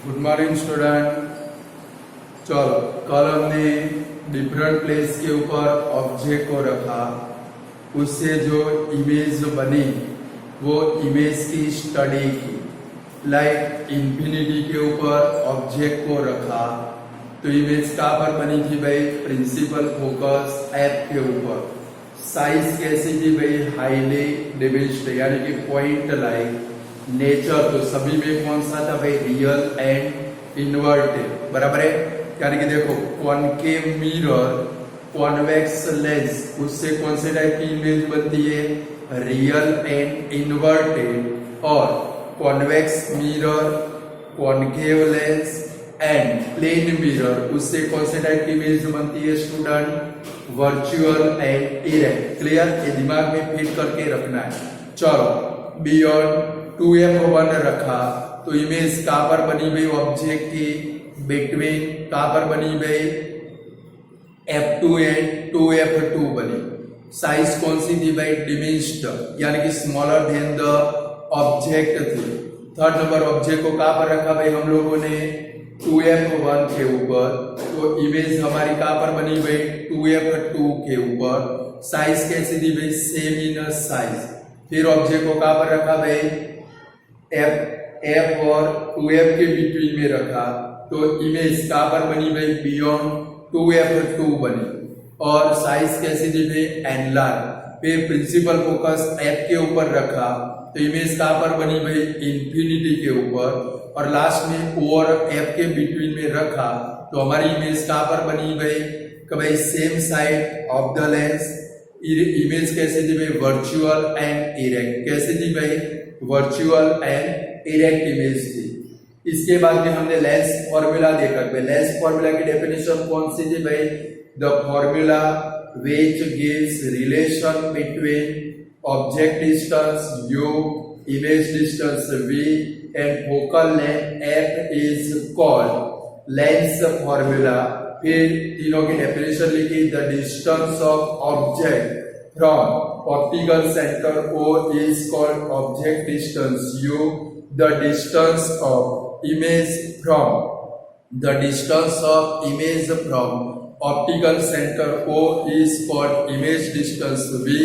Good morning student. चलो, कल हमने डिफरेंट प्लेस के ऊपर ऑब्जेक्ट को रखा, उससे जो इमेज बनी वो इमेज की स्टडी की। लाइक इंफिनिटी के ऊपर ऑब्जेक्ट को रखा तो इमेज कहाँ पर बनी थी भाई? प्रिंसिपल फोकस एफ के ऊपर। साइज कैसी थी भाई? हाईली डिविज्ड, यानी कि पॉइंट लाइक। नेचर तो सभी में कौन सा था भाई? रियल एंड इन्वर्टेड, बराबर है। यानी कि देखो, कॉनकेव मिरर, कॉन्वेक्स लेंस, उससे कौन से टाइप की इमेज बनती है? Real and inverted. और convex mirror, concave lens and plane mirror, उससे कौन से टाइप की इमेज बनती है student? Virtual and erect. Clear? ये दिमाग में फिट करके रखना है। चलो, बियॉन्ड 2f1 रखा तो इमेज कहां पर बनी भाई? ऑब्जेक्ट की बिटवीन कहां पर बनी भाई? f2 एंड 2f2 बनी। साइज कौन सी थी भाई? डिमिनिश्ड, यानी कि स्मॉलर देन द ऑब्जेक्ट थी। थर्ड नंबर ऑब्जेक्ट को कहां पर रखा भाई हम लोगों ने? 2f1 के ऊपर। तो इमेज हमारी कहां पर बनी भाई? 2f2 के ऊपर। साइज कैसी थी भाई? Same in size. फिर ऑब्जेक्ट को कहां पर रखा भाई? f और 2f के बिटवीन में रखा तो इमेज कहां पर बनी भाई? बियॉन्ड 2f2 बनी। और साइज कैसी थी भाई? एनलार। फिर प्रिंसिपल फोकस f के ऊपर रखा तो इमेज कहां पर बनी भाई? इंफिनिटी के ऊपर। और लास्ट में o और f के बिटवीन में रखा तो हमारी इमेज कहां पर बनी भाई? भाई same side of the lens. Image कैसी थी भाई? Virtual and erect. कैसी थी भाई? वर्चुअल एंड इरेक्ट इमेज थी। इसके बाद में हमने लेंस फॉर्मूला देखा। लेंस फॉर्मूला की डेफिनेशन कौन सी थी भाई? The formula which gives relation between object distance u, image distance v and focal length f is called lens formula। फिर तीनों की डेफिनेशन लिखी। The distance of object from optical centre O is called object distance u। The distance of image from optical center O is called image distance v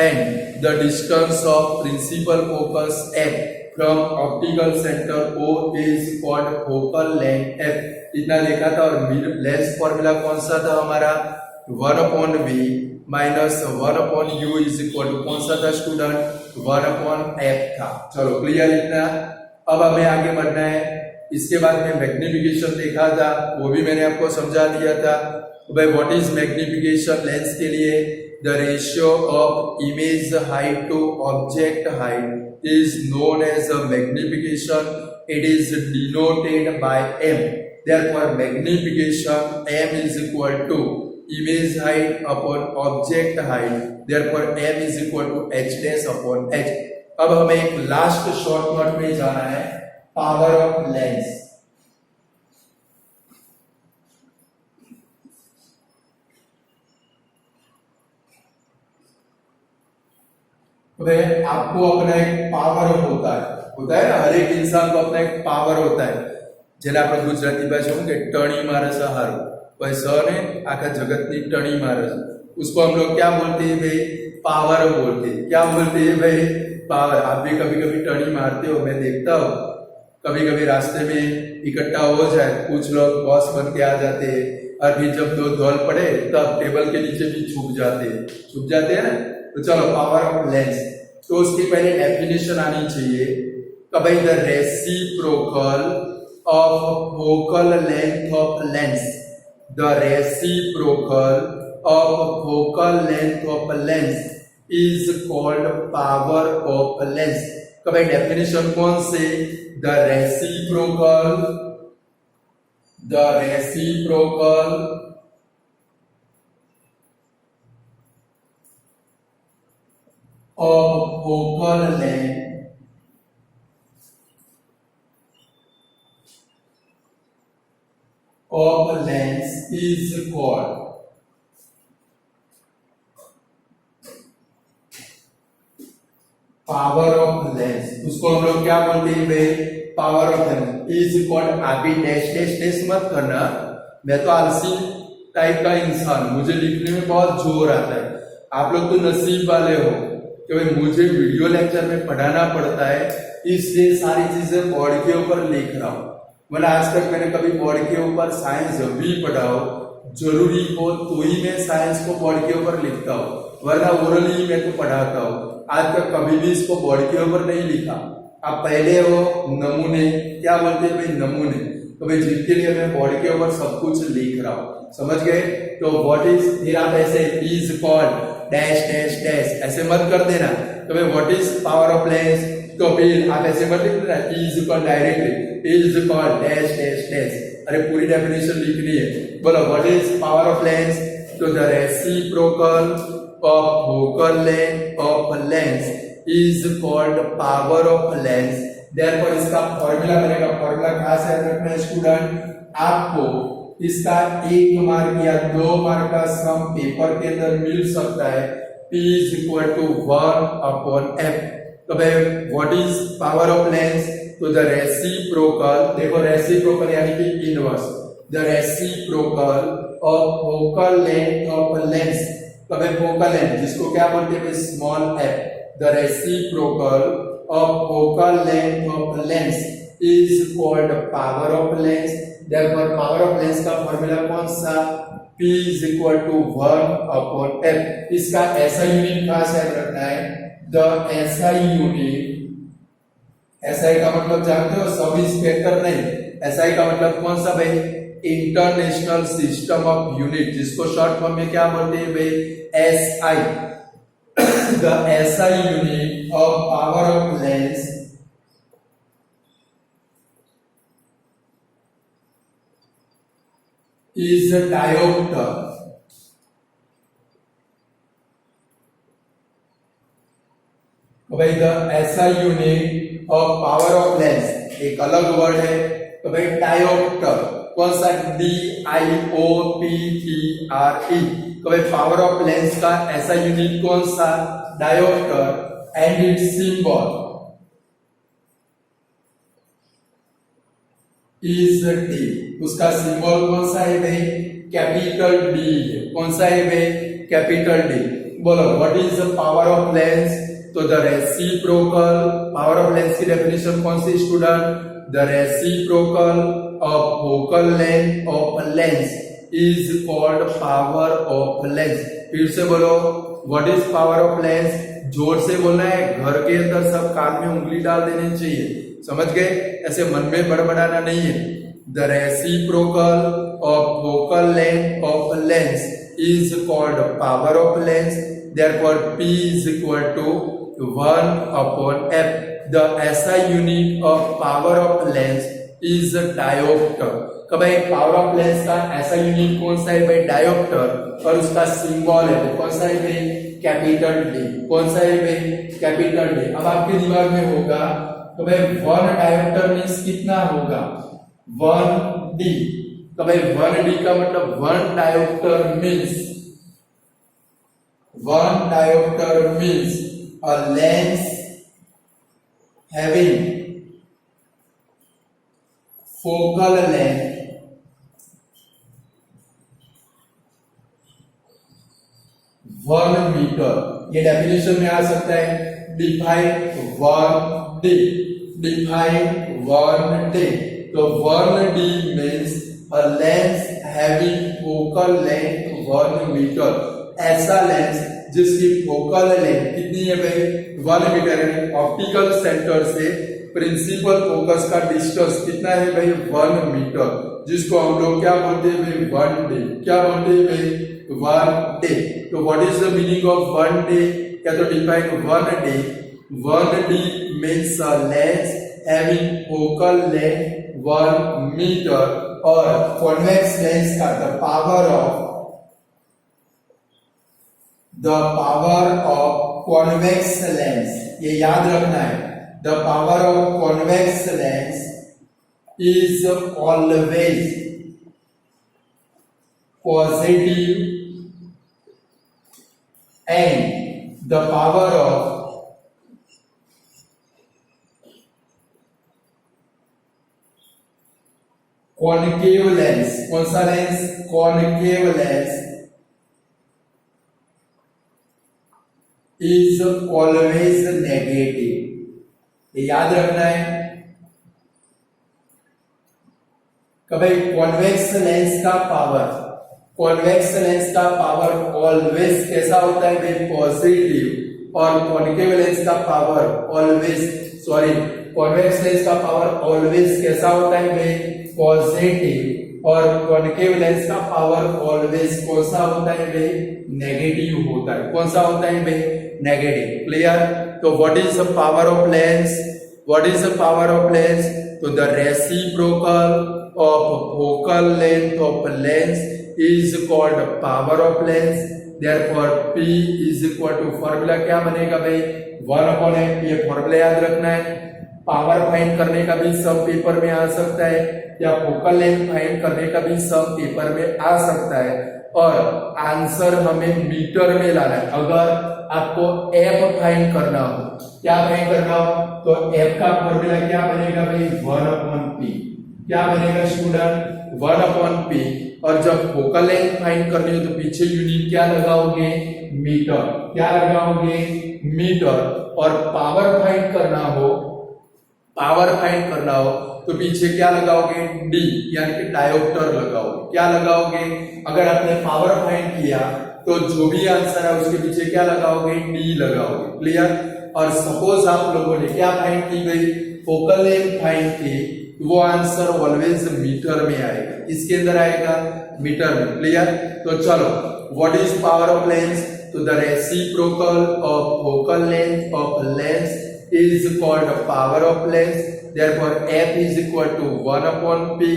and the distance of principal focus f from optical center O is called focal length f। इतना देखा था। और lens formula कौन सा था हमारा? 1/v minus 1/u is equal to कौन सा था स्टूडेंट? 1/f था। चलो, क्लियर इतना। अब हमें आगे बढ़ना है। इसके बाद में मैग्निफिकेशन देखा था, वो भी मैंने आपको समझा दिया था। तो भाई व्हाट इज मैग्निफिकेशन लेंस के लिए? The ratio of image height to object height is known as a magnification. It is denoted by m। Therefore, magnification m is equal to image height upon object height। Therefore, m is equal to h dash upon h। अब हमें एक last short note में जाना है, power of lens. आपको अपना एक power होता है ना, हर एक इंसान को अपना एक पावर होता है। જેને આપણે ગુજરાતી ભાષા में टणी मारे से हारू, भाई स ने आखा जगत की टणी मारे। उसको हम लोग क्या बोलते हैं भाई? पावर बोलते हैं। क्या बोलते हैं भाई? पावर। आप भी कभी कभी टणी मारते हो, मैं देखता हूँ। कभी कभी रास्ते में इकट्ठा हो जाए, कुछ लोग बॉस बन के आ जाते हैं और फिर जब दो धौल पड़े तब टेबल के नीचे भी छुप जाते हैं ना। तो चलो, पावर ऑफ लेंस। तो उसकी पहले डेफिनेशन आनी चाहिए कि भाई the reciprocal of focal length of lens। The reciprocal of focal length of lens is called power of lens। कभी डेफिनेशन कौन से? The reciprocal of focal length of lens is called power of lens. उसको हम लोग क्या बोलते हैं भाई? Power of lens is equal आप ही डैश डैश डैश मत करना, मैं तो आलसी टाइप का इंसान, मुझे लिखने में बहुत जोर आता है। आप लोग तो नसीब वाले हो कि भाई मुझे वीडियो लेक्चर में पढ़ाना पड़ता है, इसलिए सारी चीजें बोर्ड के ऊपर लिख रहा हूँ। मतलब आज तक मैंने कभी बोर्ड के ऊपर साइंस जब भी पढ़ाओ, जरूरी हो तो ही मैं साइंस को बोर्ड के ऊपर लिखता हूँ, वरना ओरली मैं तो पढ़ाता हूँ। आज तक कभी भी इसको बोर्ड के ऊपर नहीं लिखा। आप पहले हो नमूने, क्या बोलते हैं भाई नमूने, तो भाई जिनके लिए मैं बोर्ड के ऊपर सब कुछ लिख रहा हूँ, समझ गए। तो व्हाट इज, फिर आप ऐसे is called dash dash dash ऐसे मत कर देना। तो भाई what is power of lens, तो फिर आप ऐसे मत लिख देना is called directly is called dash dash dash, अरे पूरी डेफिनेशन लिखनी है। बोलो what is power of lens, तो the reciprocal of focal length of lens is called power of lens. Therefore इसका फॉर्मूला बनेगा, फॉर्मूला कहां से रखना है स्टूडेंट, आपको इसका 1 मार्क या 2 मार्क का सम पेपर के अंदर मिल सकता है, P is equal to 1 upon F। तो भाई what is power of lens, तो द रेसिप्रोकल, देखो रेसिप्रोकल यानी कि inverse, the reciprocal of focal length of lens. तो भाई फोकल लेंथ जिसको क्या बोलते हैं small f, the reciprocal of focal length of lens is called power of lens. Therefore power of lens का फॉर्मूला कौन सा, P is equal to 1 upon F। इसका ऐसा यूनिट कहां से रखना है, द SI यूनिट, SI का मतलब जानते हो, सब इंस्पेक्टर नहीं, SI का मतलब कौन सा भाई, इंटरनेशनल सिस्टम ऑफ यूनिट, जिसको शॉर्ट फॉर्म में क्या बोलते हैं भाई SI। The SI unit of power of lens is a diopter। तो भाई the SI unit of power of lens एक अलग वर्ड है, तो भाई डायोप्टर, कौन सा, DIOPTER। तो भाई पावर ऑफ लेंस का ऐसा यूनिट कौन सा, dioptre, and it's symbol is D. उसका सिंबल कौन सा है भाई, कैपिटल डी है, कौन सा है भाई, कैपिटल डी। बोलो what is the power of lens, तो the reciprocal, power of lens की डेफिनेशन कौन सी student, the reciprocal of focal length of lens is called power of lens. फिर से बोलो what is power of lens, जोर से बोलना है, घर के अंदर सब कान में उंगली डाल देनी चाहिए, समझ गए, ऐसे मन में बड़बड़ाना नहीं है। The reciprocal of focal length of lens is called power of lens. Therefore P is equal to 1 upon F। The SI unit of power of lens is dioptre. कब भाई पावर ऑफ लेंस का ऐसा unit कौन सा है भाई, dioptre, और उसका सिंबल है कौन सा है भाई, कैपिटल डी। कौन सा है भाई, कैपिटल डी। अब आपके दिमाग में होगा तो भाई 1 डायोप्टर मींस कितना होगा, 1D। तो भाई 1D का मतलब 1 dioptre means, 1 dioptre means a lens having focal length one metre. ये डेफिनेशन में आ सकता है, डिफाइन 1D, डिफाइन 1D। तो 1D means a lens having focal length 1 metre. ऐसा लेंस जिसकी फोकल लेंथ कितनी है भाई, 1 मीटर है। ऑप्टिकल सेंटर से प्रिंसिपल फोकस का डिस्टेंस कितना है भाई, 1 मीटर, जिसको हम लोग क्या बोलते हैं भाई, 1D। क्या बोलते हैं भाई, 1D। तो what is the meaning of 1D, क्या तो define 1D। 1D means a lens having focal length 1 metre, और कॉन्वेक्स लेंस का the power of convex lens, ये याद रखना है, the power of convex lens is always positive and the power of concave lens, कौन सा लेंस? Concave lens is always negative. ये याद रखना है कि भाई कॉन्वेक्स लेंस का पावर, कॉन्वेक्स लेंस का पावर ऑलवेज कैसा होता है भाई? पॉजिटिव। और कॉनकेव लेंस का power always, sorry, convex lens का पावर ऑलवेज कैसा होता है भाई? पॉजिटिव। और कॉनकेव लेंस का पावर ऑलवेज कौन सा होता है भाई? नेगेटिव होता है। कौन सा होता है भाई? नेगेटिव। क्लियर? तो what is the power of lens? What is the power of lens? तो the reciprocal of focal length of lens is called power of lens. Therefore P is equal to, formula क्या बनेगा भाई? 1/f। ये formula याद रखना है। Power find करने का भी सम पेपर में आ सकता है, या फोकल लेंथ फाइंड करने का भी सम पेपर में आ सकता है, और आंसर हमें मीटर में लाना है। अगर आपको f फाइंड करना हो, क्या फाइंड करना हो, तो f का फॉर्मूला क्या बनेगा भाई? 1/p। क्या बनेगा स्टूडेंट? 1/p। और जब फोकल लेंथ फाइंड करनी हो तो पीछे यूनिट क्या लगाओगे? मीटर। क्या लगाओगे? मीटर। और पावर फाइंड करना हो, पावर फाइंड करना हो तो पीछे क्या लगाओगे? डी, यानी कि डायोप्टर लगाओगे। क्या लगाओगे? अगर आपने पावर फाइंड किया तो जो भी आंसर है उसके पीछे क्या लगाओगे? डी लगाओगे। क्लियर? और सपोज आप लोगों ने क्या फाइंड की गई? फोकल लेंथ फाइंड की, वो आंसर ऑलवेज मीटर में आएगा। इसके अंदर आएगा मीटर में। क्लियर? तो चलो, what is power of lens? तो the reciprocal of focal length of lens is called the power of lens. Therefore f is equal to 1/p.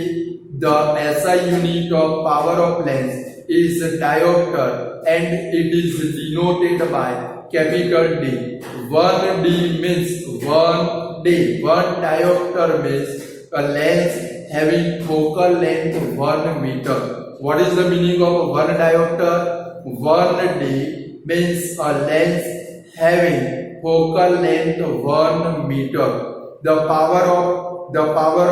The SI unit of power of lens is diopter and it is denoted by capital D. 1D means 1D. 1 diopter means a lens having focal length 1 meter. What is the meaning of 1 diopter? 1D means a lens having focal length 1 meter. The power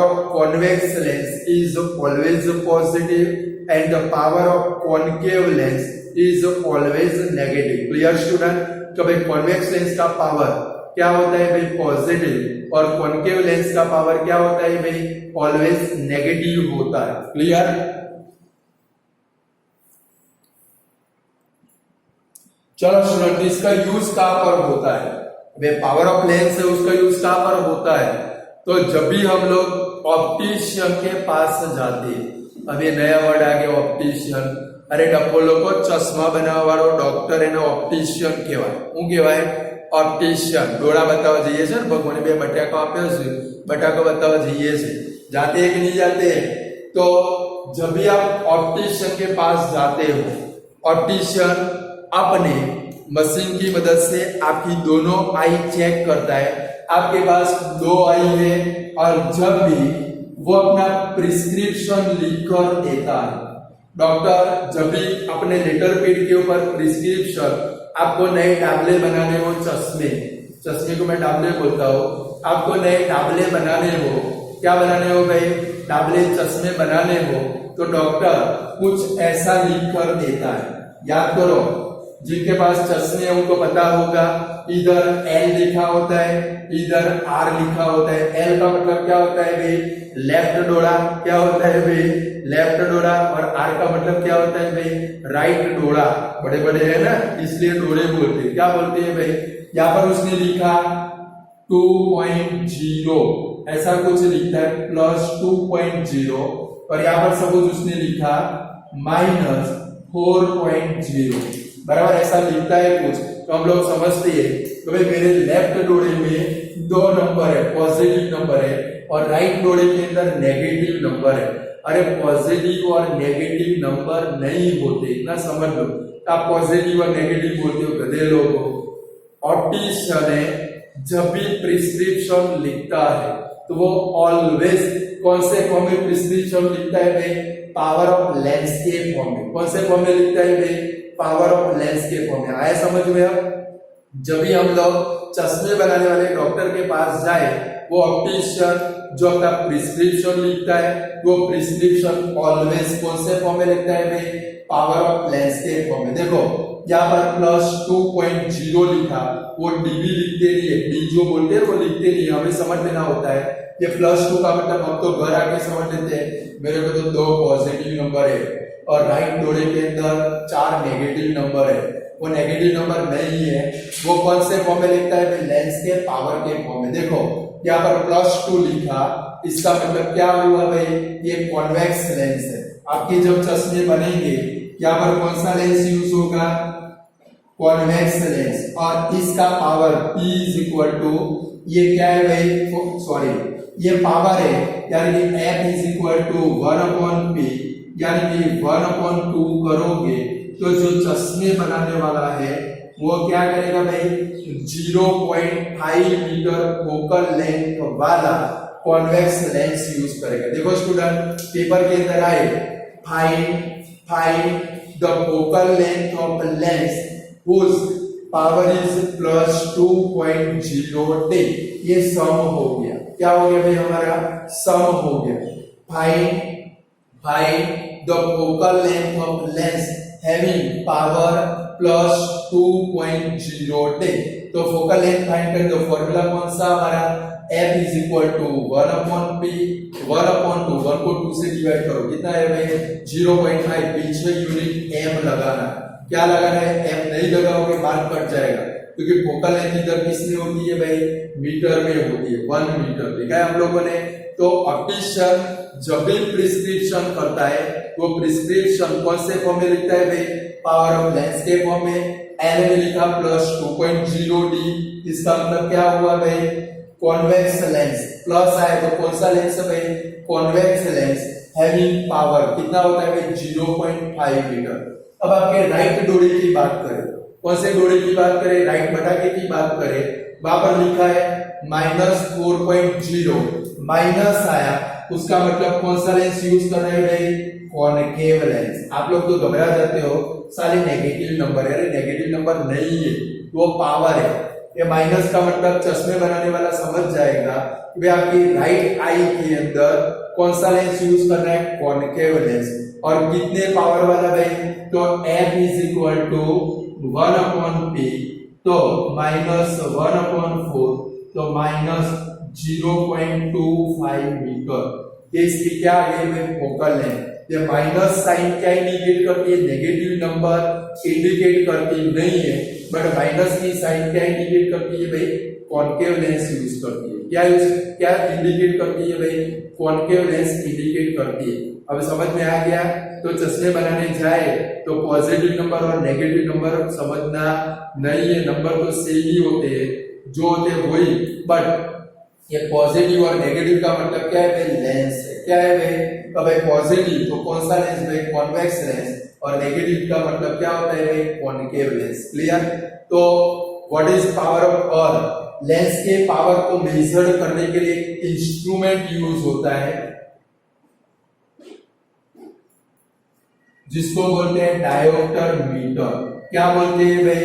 of convex lens is always positive and the power of concave lens is always negative. Clear student? तो भाई convex lens का power क्या होता है भाई? Positive. और concave lens का power क्या होता है भाई? ऑलवेज नेगेटिव होता है। क्लियर? चलो स्टूडेंट, इसका यूज कहां पर होता है? वे पावर ऑफ लेंस है, उसका यूज कहां पर होता है? तो जब भी हम लोग ऑप्टिशियन के पास जाते हैं, अब ये नया वर्ड आ गया ऑप्टिशियन। अरे डब्बो लोग चश्मा बनावा वाળો डॉक्टर એને ઓપ્ટિશિયન કહેવાય। શું કહેવાય? ઓપ્ટિશિયન। ડોળા બતાવવા જઈએ છે ને, ભગવાને બે બટાકા આપ્યો છે, બટાકો બતાવવા જઈએ છે, जाते हैं कि नहीं जाते? तो जब भी आप ऑप्टिशियन के पास जाते हो, ऑप्टिशियन अपने मशीन की मदद से आपकी दोनों आई चेक करता है। आपके पास 2 आई है और जब भी वो अपना प्रिस्क्रिप्शन लिखकर देता है, डॉक्टर जब भी अपने लेटर पैड के ऊपर प्रिस्क्रिप्शन, आपको नए टाबले बनाने हो, चश्मे को मैं टाबले बोलता हूँ, आपको नए टाबले बनाने हो, क्या बनाने हो भाई? टाबले चश्मे बनाने हो, तो डॉक्टर कुछ ऐसा लिख कर देता है। याद करो, जिनके पास चश्मे उनको पता होगा, इधर एल लिखा होता है, इधर आर लिखा होता है। एल का मतलब क्या होता है भाई? लेफ्ट डोरा। क्या होता है भाई? लेफ्ट डोरा। और आर का मतलब क्या होता है भाई? राइट डोरा। बड़े बड़े है ना, इसलिए डोरे बोलते हैं। क्या बोलते हैं भाई? यहाँ पर उसने लिखा 2.0, ऐसा कुछ लिखता है, प्लस 2.0, और यहाँ पर सपोज उसने लिखा -4.0, बराबर ऐसा लिखता है कुछ, तो हम लोग समझते हैं तो भाई मेरे लेफ्ट डोरे में 2 नंबर है, पॉजिटिव नंबर है, और राइट डोरे के अंदर नेगेटिव नंबर है। अरे पॉजिटिव और नेगेटिव नंबर नहीं होते, इतना समझ लो। आप पॉजिटिव और नेगेटिव बोलते हो, गधे लोग हो। ऑप्टिशियन है, जब भी प्रिस्क्रिप्शन लिखता है तो वो ऑलवेज कौन से फॉर्म में प्रिस्क्रिप्शन लिखता है भाई? पावर ऑफ लेंस के फॉर्म में। कौन से फॉर्म में लिखता है भाई? पावर ऑफ लेंस के फॉर्म में। आया समझ में? अब जब भी हम लोग चश्मे बनाने वाले डॉक्टर के पास जाए, वो ऑप्टिशियन जो अपना प्रिस्क्रिप्शन लिखता है, वो प्रिस्क्रिप्शन ऑलवेज कौन से फॉर्म में लिखता है भाई? पावर ऑफ लेंस के फॉर्म में। देखो यहाँ पर +2.0 लिखा, वो डीबी लिखते नहीं है, डी जो बोलते हैं वो लिखते नहीं है, हमें समझ लेना होता है। ये +2 का मतलब हम तो घर आके समझ लेते हैं, मेरे को तो 2 पॉजिटिव नंबर है और राइट डोरे के अंदर 4 नेगेटिव नंबर है, वो नेगेटिव नंबर नहीं है, वो कौन से फॉर्म में लिखता है? लेंस के पावर के फॉर्म में। देखो यहाँ पर +2 लिखा, इसका मतलब क्या हुआ भाई? ये कॉन्वेक्स लेंस है। आपके जब चश्मे बनेंगे यहाँ पर कौन सा लेंस यूज होगा? Convex lens. और इसका power P is equal to, ये क्या है भाई? सॉरी, ये पावर है, यानी कि F is equal to 1/P, यानी कि 1/2 करोगे तो जो चश्मे बनाने वाला है वो क्या करेगा भाई? 0.5 मीटर फोकल लेंथ वाला कॉन्वेक्स लेंस यूज करेगा। देखो स्टूडेंट, पेपर के अंदर आए, find the focal length of lens whose power is +2.0 ये सम हो गया। क्या हो गया भाई? हमारा सम हो गया। Find the focal length of lens having power +2.0 तो फोकल लेंथ फाइंड कर दो। फॉर्मूला कौन सा हमारा? F is equal to 1/P, 1/2, 1 को 2 से डिवाइड करो, कितना है भाई? 0.5, बीच में यूनिट M लगाना। क्या लगाना है? M नहीं लगाओगे मार्क कट जाएगा, क्योंकि फोकल लेंथ इधर किसमें होती है भाई? मीटर में होती है, 1 मीटर। देखा है हम लोगों ने। तो ऑप्टिशियन जब भी प्रिस्क्रिप्शन करता है, वो प्रिस्क्रिप्शन कौन से फॉर्म में लिखता है भाई? पावर ऑफ लेंस के फॉर्म में। N में लिखा +2.0D, इसका मतलब क्या हुआ भाई? Convex lens. प्लस आए तो कौन सा लेंस है भाई? कॉन्वेक्स लेंस हैविंग पावर कितना होता है भाई? 0.5 मीटर। अब आपके राइट डोरे की बात करें, कौन से डोरे की बात करें? राइट पटाखे की बात करें, वहां पर लिखा है -4.0, माइनस आया, उसका मतलब कौन सा लेंस यूज कर रहे हैं भाई? Concave lens. आप लोग तो घबरा जाते हो, साले नेगेटिव नंबर है। अरे नेगेटिव नंबर नहीं है, वो पावर है। ये माइनस का मतलब चश्मे बनाने वाला समझ जाएगा कि आपकी राइट आई के अंदर कौन सा लेंस यूज कर रहा है? Concave lens. और कितने पावर वाला भाई? तो F is equal to 1/P, तो -1/4, तो -0.25 मीटर। इसकी क्या आ गई भाई? Focal length. ये माइनस साइन क्या इंडिकेट करती है? नेगेटिव नंबर इंडिकेट करती नहीं है, बट माइनस की साइन क्या इंडिकेट करती है भाई? कॉनकेव लेंस यूज करती है। क्या इंडिकेट करती है भाई? कॉनकेव लेंस इंडिकेट करती है। अब समझ में आ गया? तो चश्मे बनाने जाए तो पॉजिटिव नंबर और नेगेटिव नंबर समझना नहीं है, नंबर तो सेम ही होते हैं, जो होते हैं वही, बट ये पॉजिटिव और नेगेटिव का मतलब क्या है भाई? लेंस है। क्या है भाई? तो भाई पॉजिटिव तो कौन सा लेंस भाई? Convex lens. और नेगेटिव का मतलब क्या होता है भाई? Concave lens. क्लियर? तो what is power of earth? Lens के पावर को मेजर करने के लिए इंस्ट्रूमेंट यूज होता है जिसको बोलते हैं डायोप्टर मीटर। क्या बोलते हैं भाई?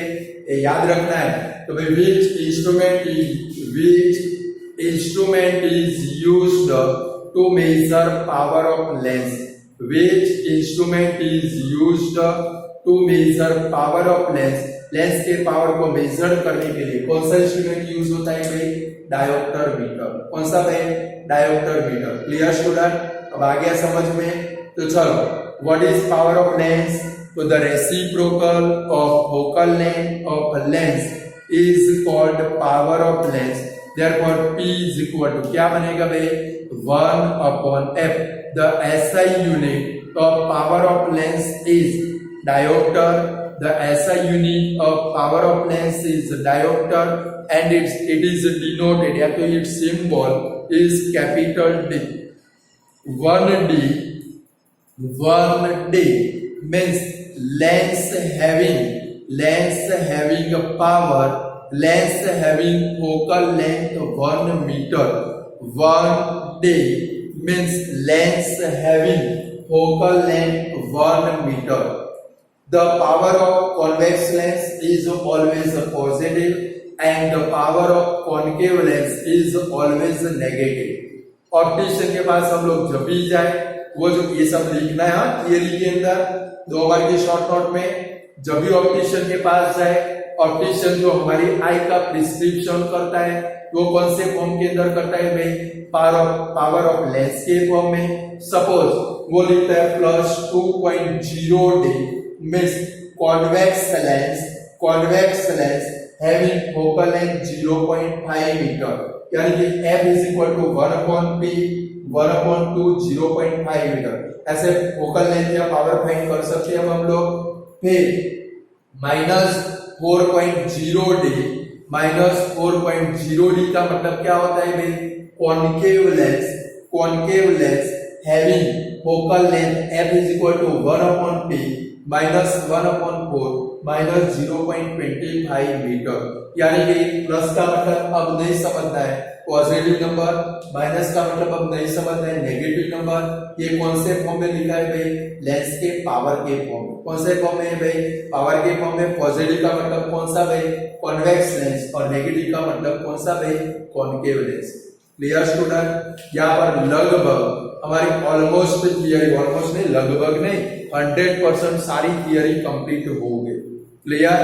याद रखना है। तो भाई which instrument is used to measure power of lens? Which instrument is used to measure power of lens? Lens के पावर को मेजर करने के लिए कौन सा इंस्ट्रूमेंट यूज होता है भाई? Dioptre metre. कौन सा भाई? Dioptre metre. Clear student? अब आ गया समझ में? तो चलो, what is power of lens? So the reciprocal of focal length of a lens is called power of lens. Therefore P is equal to क्या बनेगा भाई? 1/F. The SI unit of power of lens is diopter. The SI unit of power of lens is diopter, and it is denoted, या तो its symbol is capital D. 1D means lens having a power, lens having focal length 1 meter. 1D means lens having focal length 1 meter. The power of convex lens is always positive and the power of concave lens is always negative। Optician के पास हम लोग जब भी जाए वो जो ये सब लिखना है थियरी के अंदर 2 मार्क के शॉर्ट नोट में, जब भी ऑप्टिशियन के पास जाए, ऑप्टिशियन जो हमारी आई का प्रिस्क्रिप्शन करता है वो कौन से फॉर्म के अंदर करता है भाई, पावर ऑफ लेंस के फॉर्म में। सपोज वो लिखता है +2.0 D means convex lens having focal length 0.5 metre, यानी कि f = 1/p 1/2 0.5 मीटर। ऐसे फोकल लेंथ या पावर फाइंड कर सकते हैं हम लोग। फिर -4.0 डी, -4.0 डी का मतलब क्या होता है भाई, concave lens having focal length f = 1/p -1/4 -0.25 metre, यानी कि प्लस का मतलब अब नहीं समझना है पॉजिटिव नंबर, माइनस का मतलब अब नहीं समझना है नेगेटिव नंबर। ये कौन से फॉर्म में लिखा है भाई, लेंस के पावर के फॉर्म में। कौन से फॉर्म में है भाई, पावर के फॉर्म में। पॉजिटिव का मतलब कौन सा भाई, कॉन्वेक्स लेंस, और नेगेटिव का मतलब कौन सा भाई, कॉन्केव लेंस। क्लियर स्टूडेंट, यहाँ पर लगभग हमारी ऑलमोस्ट थियरी, ऑलमोस्ट नहीं लगभग नहीं 100% सारी थियरी कंप्लीट हो गई। क्लियर,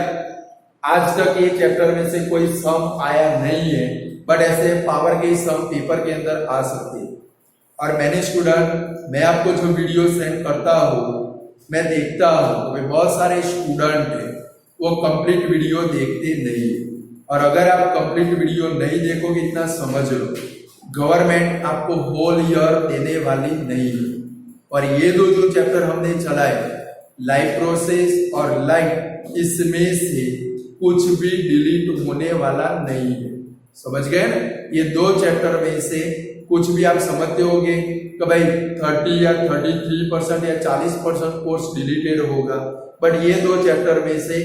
आज तक ये चैप्टर में से कोई सम आया नहीं है, बट ऐसे पावर के सम पेपर के अंदर आ सकते हैं। और मैंने स्टूडेंट, मैं आपको जो वीडियो सेंड करता हूँ, मैं देखता हूँ तो बहुत सारे स्टूडेंट हैं वो कंप्लीट वीडियो देखते नहीं है। और अगर आप कंप्लीट वीडियो नहीं देखोगे, इतना समझ लो गवर्नमेंट आपको होल ईयर देने वाली नहीं है। और ये दो जो चैप्टर हमने चलाए, लाइफ प्रोसेस और लाइफ, इसमें से कुछ भी डिलीट होने वाला नहीं है। समझ गए ना, ये 2 चैप्टर में से कुछ भी आप समझते होंगे कि भाई 30 या 33% या 40% कोर्स डिलीटेड होगा, बट ये 2 चैप्टर में से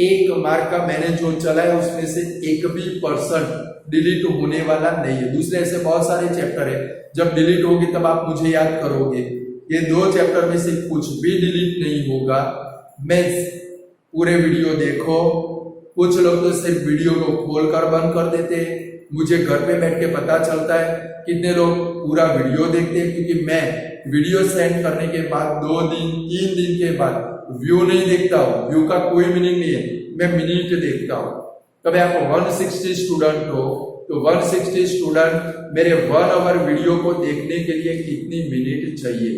1 मार्क का मैंने जो चला है उसमें से 1 भी % डिलीट होने वाला नहीं है। दूसरे ऐसे बहुत सारे चैप्टर है, जब डिलीट होगी तब आप मुझे याद करोगे। ये 2 चैप्टर में से कुछ भी डिलीट नहीं होगा। मैं पूरे वीडियो देखो, कुछ लोग तो सिर्फ वीडियो को खोलकर बंद कर देते हैं। मुझे घर पे बैठ के पता चलता है कितने लोग पूरा वीडियो देखते हैं, क्योंकि मैं वीडियो सेंड करने के बाद 2 दिन 3 दिन के बाद व्यू नहीं देखता हूँ। व्यू का कोई मीनिंग नहीं है, मैं मिनट देखता हूँ। कभी आप 160 स्टूडेंट हो तो 160 स्टूडेंट मेरे 1 आवर वीडियो को देखने के लिए कितनी मिनट चाहिए,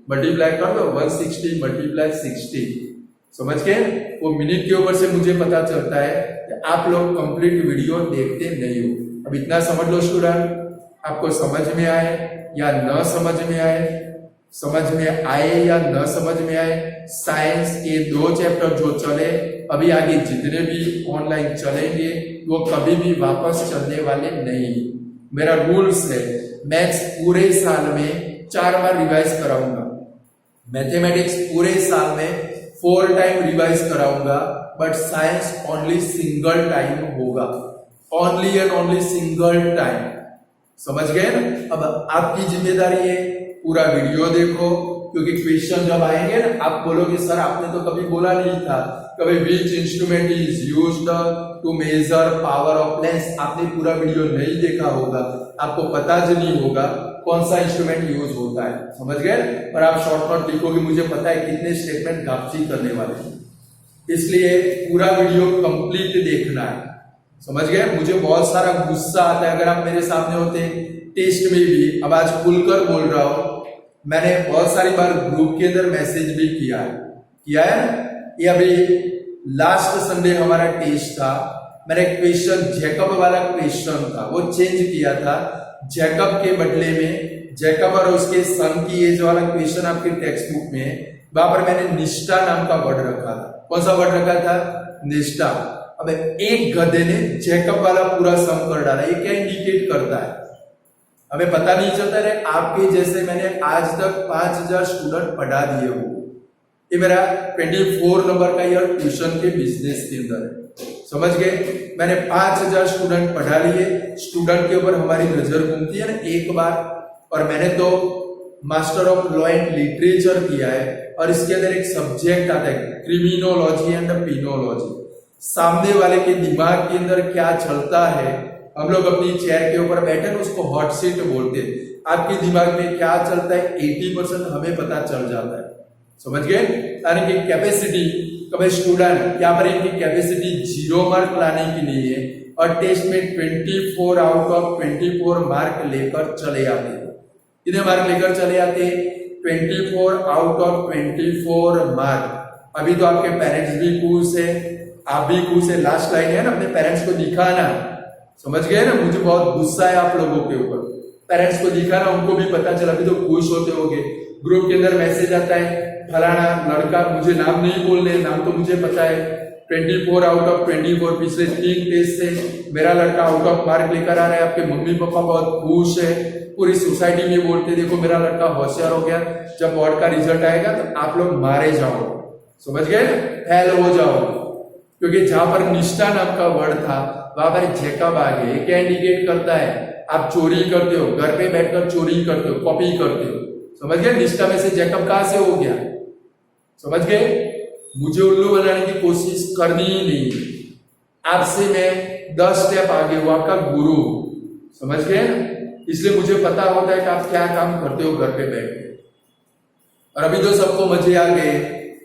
मल्टीप्लाई कर दो 160 × 60, समझ गए। वो मिनट के ऊपर से मुझे पता चलता है कि आप लोग कंप्लीट वीडियो देखते नहीं हो। अब इतना समझ लो स्टूडेंट, आपको समझ में आए या न समझ में आए, समझ में आए या न समझ में आए, साइंस के 2 चैप्टर जो चले, अभी आगे जितने भी ऑनलाइन चलेंगे वो कभी भी वापस चलने वाले नहीं। मेरा रूल्स है, मैथ्स पूरे साल में 4 बार रिवाइज कराऊंगा, मैथमेटिक्स पूरे साल में 4 टाइम रिवाइज कराऊंगा, but science only single time होगा, only and only single time. समझ गए ना। अब आपकी जिम्मेदारी है पूरा वीडियो देखो, क्योंकि क्वेश्चन जब आएंगे ना आप बोलोगे सर आपने तो कभी बोला नहीं था, कभी which instrument is used to measure power of lens. आपने पूरा वीडियो नहीं देखा होगा, आपको पता नहीं होगा कौन सा इंस्ट्रूमेंट यूज होता है। समझ गए। और आप शॉर्ट नोट लिखोगे, मुझे पता है कितने स्टेटमेंट गापची करने वाले हैं, इसलिए पूरा वीडियो कंप्लीट देखना है। समझ गए। मुझे बहुत सारा गुस्सा आता है अगर आप मेरे सामने होते टेस्ट में भी। अब आज खुलकर बोल रहा हूं, मैंने बहुत सारी बार ग्रुप के अंदर मैसेज भी किया है ना। ये अभी लास्ट संडे हमारा टेस्ट था, मैंने क्वेश्चन जैकब वाला क्वेश्चन था वो चेंज किया था। जैकब के बदले में जैकब और उसके सन की एज वाला क्वेश्चन आपके टेक्स्ट बुक में, वहां पर मैंने निष्ठा नाम का वर्ड रखा था। कौन सा वर्ड रखा था? निष्ठा। अब एक गधे ने जैकब वाला पूरा सम कर डाला, ये क्या इंडिकेट करता है? हमें पता नहीं चलता है। आपके जैसे मैंने आज तक 5000 स्टूडेंट पढ़ा दिए हो। ये मेरा 24 नंबर का ईयर ट्यूशन के बिजनेस के अंदर है। समझ गए। मैंने 5000 स्टूडेंट पढ़ा लिए। स्टूडेंट के ऊपर हमारी नजर घूमती है ना एक बार। और मैंने तो master of law and literature किया है, और इसके अंदर एक सब्जेक्ट आता है क्रिमिनोलॉजी एंड पिनोलॉजी। सामने वाले के दिमाग के अंदर क्या चलता है। हम लोग अपनी चेयर के ऊपर बैठे ना, उसको हॉट सीट बोलते हैं। आपके दिमाग में क्या चलता है 80% हमें पता चल जाता है, समझ गए। यानी कि कैपेसिटी, कभी स्टूडेंट यहाँ पर इनकी कैपेसिटी 0 मार्क लाने के लिए और टेस्ट में 24 आउट ऑफ 24 मार्क लेकर चले आते। कितने मार्क लेकर चले आते? 24 आउट ऑफ 24 मार्क। अभी तो आपके पेरेंट्स भी खुश है, आप भी खुश है। लास्ट लाइन है ना, अपने पेरेंट्स को दिखाना, समझ गए ना। मुझे बहुत गुस्सा है आप लोगों के ऊपर। पेरेंट्स को दिखाना, उनको भी पता चला, अभी तो खुश होते होंगे। ग्रुप के अंदर मैसेज आता है, फलाना लड़का, मुझे नाम नहीं बोलने, नाम तो मुझे पता है, 24 आउट ऑफ 24 पिछले 3 टेस्ट से मेरा लड़का आउट ऑफ मार्क लेकर आ रहा है। आपके मम्मी पापा बहुत खुश है, पूरी सोसाइटी में बोलते देखो मेरा लड़का होशियार हो गया। जब बोर्ड का रिजल्ट आएगा तो आप लोग मारे जाओ, समझ गए, फेल हो जाओ। क्योंकि जहां पर निष्ठा नाम का वर्ड था वहां पर जैकब आ गए। क्या इंडिकेट करता है? आप चोरी करते हो, घर पे बैठकर चोरी करते हो, कॉपी करते हो, समझ गए। निष्ठा में से जैकब कहां से हो गया, समझ गए। मुझे उल्लू बनाने की कोशिश करनी ही नहीं। आपसे मैं 10 स्टेप आगे हूं, आपका गुरु, समझ गए। इसलिए मुझे पता होता है कि आप क्या काम करते हो घर पे बैठ के। और अभी तो सबको मजे आ गए,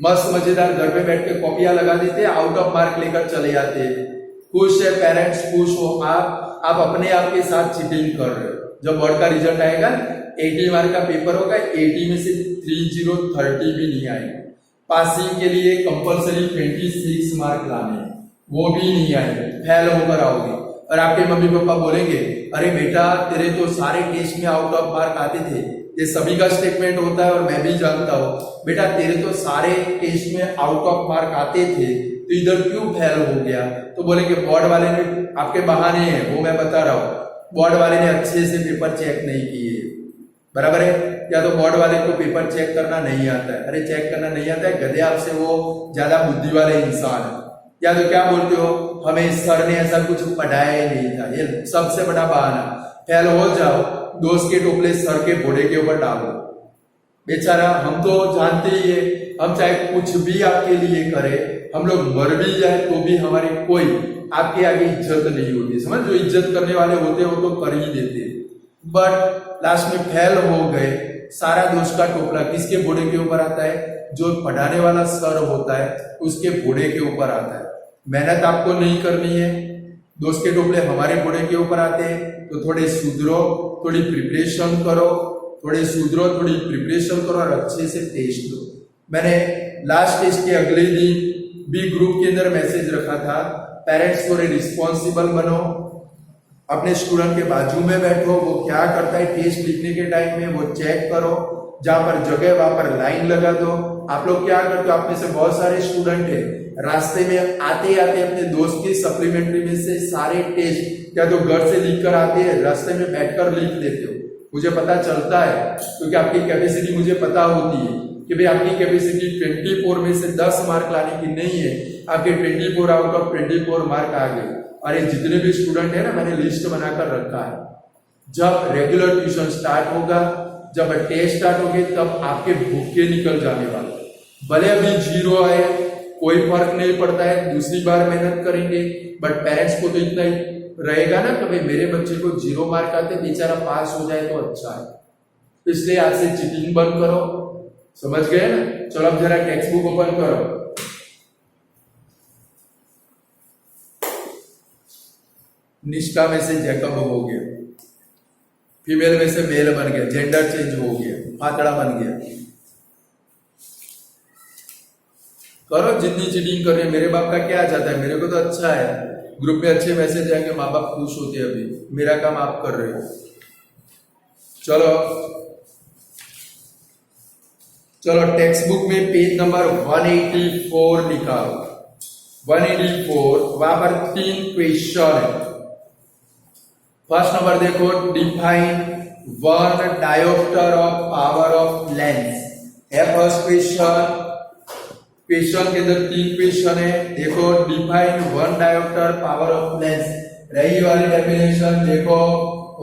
मस्त मजेदार घर पे बैठ के कॉपियां लगा देते, आउट ऑफ मार्क लेकर चले जाते। खुश है पेरेंट्स, खुश हो आप अपने आप के साथ चीटिंग कर रहे हो। जब बोर्ड का रिजल्ट आएगा 80 मार्क का पेपर होगा, 80 में से 30 भी नहीं आएंगे। पासिंग के लिए कंपलसरी 26 मार्क लाने, वो भी नहीं आएंगे, फेल होकर आओगे। और आपके मम्मी पापा बोलेंगे अरे बेटा तेरे तो सारे टेस्ट में आउट ऑफ मार्क आते थे। ये सभी का स्टेटमेंट होता है और मैं भी जानता हूँ। बेटा तेरे तो सारे टेस्ट में आउट ऑफ मार्क आते थे, तो इधर क्यों फेल हो गया? तो बोलेंगे बोर्ड वाले ने, आपके बहाने हैं वो मैं बता रहा हूँ, बोर्ड वाले ने अच्छे से पेपर चेक नहीं किए, बराबर है। या तो बोर्ड वाले को पेपर चेक करना नहीं आता है। अरे चेक करना नहीं आता है गधे, आपसे वो ज्यादा बुद्धि वाले इंसान है। या तो क्या बोलते हो, हमें सर ने ऐसा कुछ पढ़ाया ही नहीं था। ये सबसे बड़ा बहाना। फेल हो जाओ, दोस्त के टोपले सर के घोड़े के ऊपर डालो। बेचारा हम तो जानते ही है, हम चाहे कुछ भी आपके लिए करे, हम लोग मर भी जाए तो भी हमारे कोई आपके आगे इज्जत नहीं होती, समझ। जो इज्जत करने वाले होते हो तो कर ही देते, बट लास्ट में फेल हो गए। सारा दोस्त का टोपला किसके घोड़े के ऊपर आता है? जो पढ़ाने वाला सर होता है उसके घोड़े के ऊपर आता है। मेहनत आपको नहीं करनी है, दोस्त के टोपले हमारे घोड़े के ऊपर आते हैं। तो थोड़े सुधरो, थोड़ी प्रिपरेशन करो, थोड़े सुधरो, थोड़ी प्रिपरेशन करो और अच्छे से टेस्ट दो। मैंने लास्ट टेस्ट के अगले दिन भी ग्रुप के अंदर मैसेज रखा था, पेरेंट्स थोड़े रिस्पॉन्सिबल बनो, अपने स्टूडेंट के बाजू में बैठो, वो क्या करता है टेस्ट लिखने के टाइम में वो चेक करो, जहां पर जगह वहां पर लाइन लगा दो। आप लोग क्या करते हो, आप में से बहुत सारे स्टूडेंट है रास्ते में आते आते अपने दोस्त की सप्लीमेंट्री में से सारे टेस्ट या तो घर से लिख कर आते हैं, रास्ते में बैठकर लिख लेते हो। मुझे पता चलता है क्योंकि आपकी कैपेसिटी मुझे पता होती है कि भाई आपकी कैपेसिटी 24 में से 10 मार्क लाने की नहीं है, आपके 24 आउट ऑफ 24 मार्क आ गए। और ये जितने भी स्टूडेंट है ना, मैंने लिस्ट बनाकर रखा है। जब रेगुलर ट्यूशन स्टार्ट होगा, जब टेस्ट स्टार्ट होंगे, तब आपके भूखे निकल जाने वाले। भले अभी 0 आए कोई फर्क नहीं पड़ता है, दूसरी बार मेहनत करेंगे, बट पेरेंट्स को तो इतना ही रहेगा ना कि भाई मेरे बच्चे को 0 मार्क आते, बेचारा पास हो जाए तो अच्छा है। इसलिए आज से चीटिंग बंद करो, समझ गए ना। चलो अब जरा टेक्स्ट बुक ओपन करो। निष्ठा में से जैकब हो गया, फीमेल में से मेल बन गया, जेंडर चेंज हो गया, फातड़ा बन गया। करो जितनी चीटिंग कर रहे, मेरे बाप का क्या चाहता है, मेरे को तो अच्छा है। ग्रुप में अच्छे मैसेज आएंगे, माँ बाप खुश होते हैं, अभी मेरा काम आप कर रहे हो। चलो चलो टेक्स्ट बुक में पेज नंबर 184 निकालो। 184 वहां पर 3 क्वेश्चन है। फर्स्ट नंबर देखो, define 1 dioptre of power of lens है फर्स्ट क्वेश्चन। क्वेश्चन के अंदर 3 क्वेश्चन है। देखो, define 1 dioptre power of lens, रही वाली डेफिनेशन देखो,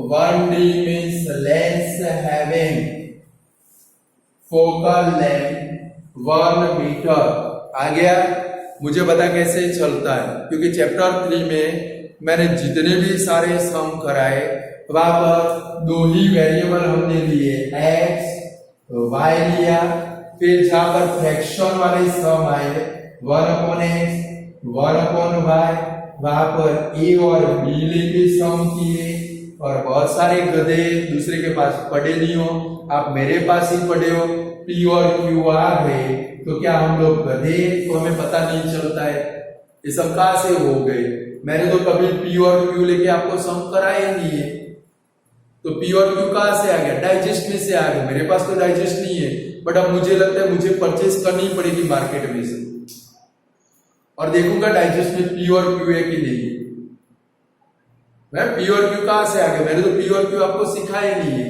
1D means lens having focal length 1 metre आ गया। मुझे बता कैसे चलता है, क्योंकि चैप्टर 3 में मैंने जितने भी सारे सम कराए वहां पर दो ही वेरिएबल हमने लिए, एक्स वाई लिया, फिर जहां पर फ्रैक्शन वाले सम आए 1/x 1/y, वहां पर ए और बी लेके सम किए। और बहुत सारे गधे दूसरे के पास पढ़े नहीं हो, आप मेरे पास ही पढ़े हो, पी और क्यू आ गए, तो क्या हम लोग गधे, तो हमें पता नहीं चलता है ये सब कहां से हो गए। मैंने तो कभी पी और क्यू लेके आपको सम कराया नहीं है, तो पी और क्यू कहां से आ गया, डाइजेस्ट में से आ गया। मेरे पास तो डाइजेस्ट नहीं है, बट अब मुझे लगता है मुझे परचेज करनी पड़ेगी मार्केट में से, और देखूंगा डाइजेस्ट में पी और क्यू है कि नहीं। मैं पी और क्यू कहां से आ गया, मैंने तो पी और क्यू आपको सिखाया नहीं है।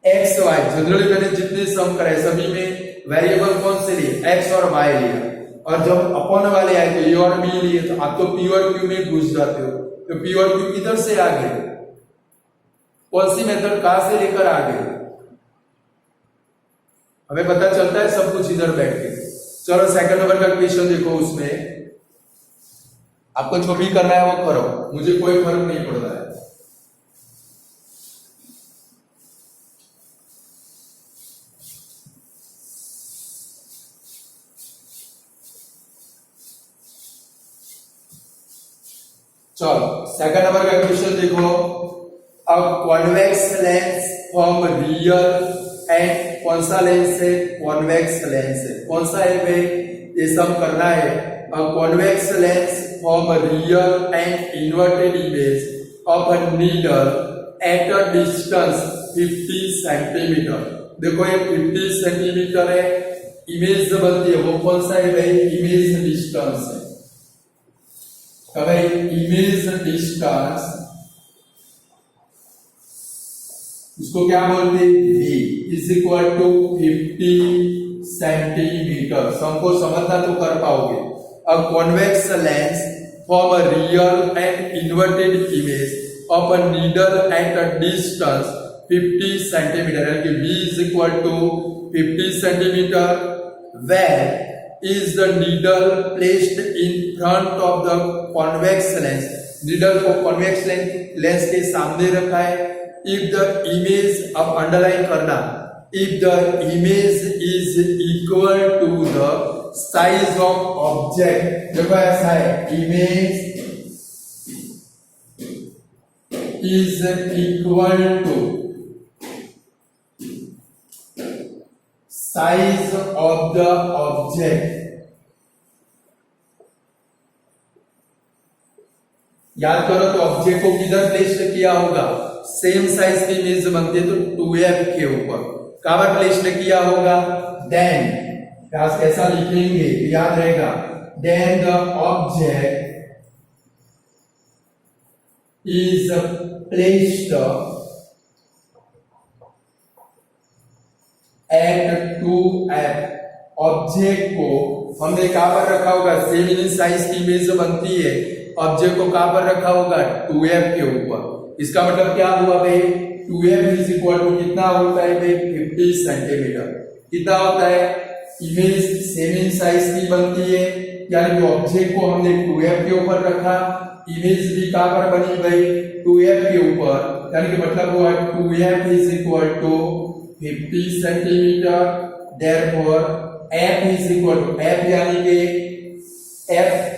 एक्स वाई जनरली मैंने जितने सम कराए सभी में वेरिएबल कौन से लिए, एक्स और वाई लिया, और जब अपॉन वाले आए तो ए और बी लिए, तो आप तो पी और क्यू में घुस जाते हो। तो पी और क्यू किधर से आ गए, कौन सी मेथड कहां से लेकर आ गए, हमें पता चलता है सब कुछ इधर बैठ के। चलो सेकंड नंबर का क्वेश्चन देखो, उसमें आपको जो भी करना है वो करो, मुझे कोई फर्क नहीं पड़ता है। चलो सेकंड नंबर का क्वेश्चन देखो, अब convex lens form real and कौन सा लेंस है, कॉन्वेक्स लेंस है, कौन सा है भाई, ये सब करना है। अब convex lens form real and inverted image of a needle at a distance 50 centimetre. देखो ये 50 सेंटीमीटर है, इमेज जो बनती है वो कौन सा है भाई, इमेज डिस्टेंस है। तो भाई इमेज डिस्टेंस इसको क्या बोलते हैं, v is equal to 50 centimetre. हमको समझना तो कर पाओगे। अब convex lens form a real and inverted image of a needle at a distance 50 centimetre, यानी कि v is equal to 50 centimetre, where is the needle placed in front of the convex lens. Needle को convex lens के सामने रखा है। If the image, अब underline करना, if the image is equal to the size of object, देखो ऐसा है, image is equal to size of the object। याद करो तो ऑब्जेक्ट को किधर प्लेस किया होगा, सेम साइज की इमेज बनती है तो 2f के ऊपर कहां पर प्लेस किया होगा, देन कैसा लिखेंगे याद रहेगा, then the object is placed at 2f। Object को हमने कहां पर रखा होगा, सेम साइज की इमेज बनती है, ऑब्जेक्ट को कहां पर रखा होगा, 2f के ऊपर। इसका मतलब क्या हुआ भाई, 2f इज इक्वल टू कितना होता है भाई, 50 सेंटीमीटर। कितना होता है, इमेज सेम साइज की बनती है, यानी कि ऑब्जेक्ट को हमने 2f के ऊपर रखा, इमेज भी कहां पर बनी भाई, 2f के ऊपर, यानी कि मतलब हुआ 2f is equal to 50 centimetre. Therefore f is equal to f यानी कि f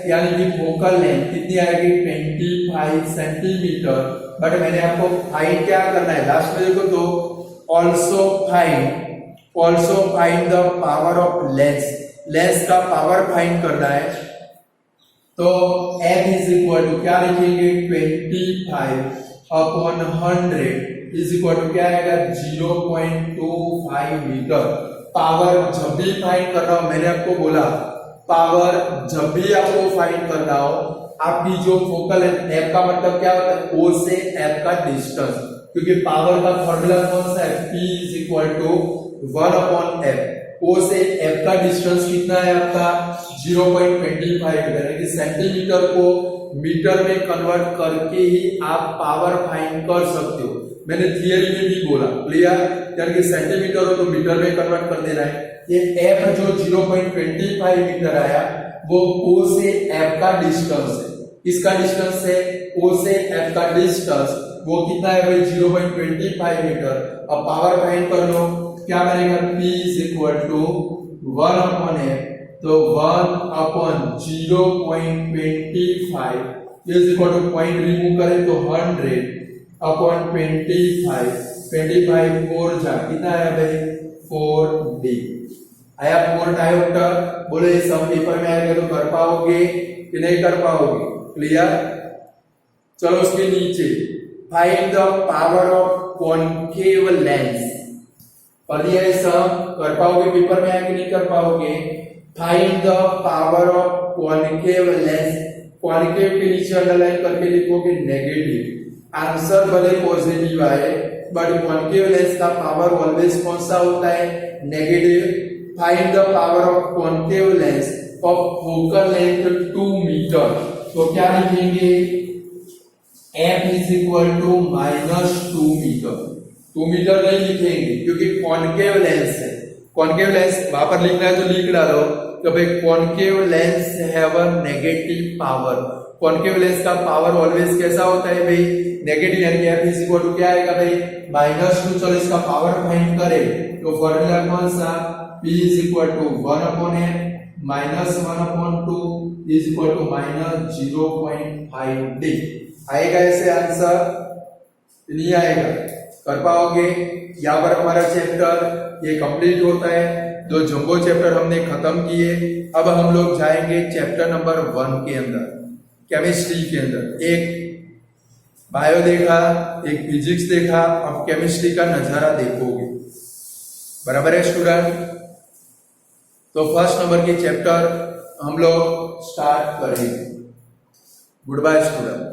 यानी कि फोकल लेंथ कितनी आएगी, 25 सेंटीमीटर। बट मैंने आपको फाइंड क्या करना है, लास्ट में देखो तो also find the power of lens, lens का पावर फाइंड करना है। तो f इज इक्वल टू क्या लिखेंगे, 25/100 इज इक्वल टू क्या आएगा, 0.25 मीटर। पावर जब भी फाइंड कर रहा हूं, मैंने आपको बोला पावर जब भी आपको फाइंड करना हो, आपकी जो फोकल है, f का मतलब क्या होता है, o से f का डिस्टेंस, क्योंकि पावर का फॉर्मूला कौन सा है, p is equal to 1/f। o से f का डिस्टेंस कितना है आपका, 0.25 यानी कि सेंटीमीटर को मीटर में कन्वर्ट करके ही आप पावर फाइंड कर सकते हो। मैंने थियरी में भी बोला, क्लियर, यानी कि सेंटीमीटर हो तो मीटर में कन्वर्ट कर देना है। ये f जो 0.25 मीटर आया, वो O से F का डिस्टेंस है। किसका डिस्टेंस है? O से F का डिस्टेंस। वो कितना है भाई? 0.25 मीटर। अब पावर फाइंड कर लो, क्या बनेगा? P is equal to 1 upon F, तो 1 upon 0.25 is equal to point remove करें तो 100 अपॉन 25 4 जा कितना है भाई? 4D। आया 4 डायोप्टर? बोलो ये सब पेपर में आएगा तो कर पाओगे कि नहीं कर पाओगे? क्लियर? चलो उसके नीचे find the power of concave lens. कर दिया ये सब? कर पाओगे? पेपर में आएगा कि नहीं कर पाओगे? Find the power of concave lens. Concave के नीचे अंडरलाइन करके लिखोगे नेगेटिव। आंसर भले पॉजिटिव आए बट कॉन्केव लेंस का पावर ऑलवेज कौन सा होता है? Negative. Find the power of concave lens of focal length 2 metre. तो क्या लिखेंगे? F is equal to -2 metre. 2 metre नहीं लिखेंगे क्योंकि कॉन्केव लेंस है। कॉन्केव लेंस वहां पर लिखना है तो लिख डालो कि भाई concave lens have a negative power. Concave lens का पावर ऑलवेज कैसा होता है भाई? नेगेटिव, यानी कि F इज इक्वल टू क्या आएगा भाई? -2। चलो इसका पावर फाइंड करें तो फॉर्मूला कौन सा? P is equal to 1 upon F -1 upon 2 is equal to -0.5D। आएगा ऐसे आंसर? नहीं आएगा। कर पाओगे? यहाँ पर हमारा चैप्टर ये कंप्लीट होता है। दो जंबो चैप्टर हमने खत्म किए। अब हम लोग जाएंगे चैप्टर नंबर 1 के अंदर, केमिस्ट्री के अंदर। एक बायो देखा, एक फिजिक्स देखा, अब केमिस्ट्री का नजारा देखोगे। बराबर है स्टूडेंट? तो फर्स्ट नंबर के चैप्टर हम लोग स्टार्ट करेंगे। Good bye student.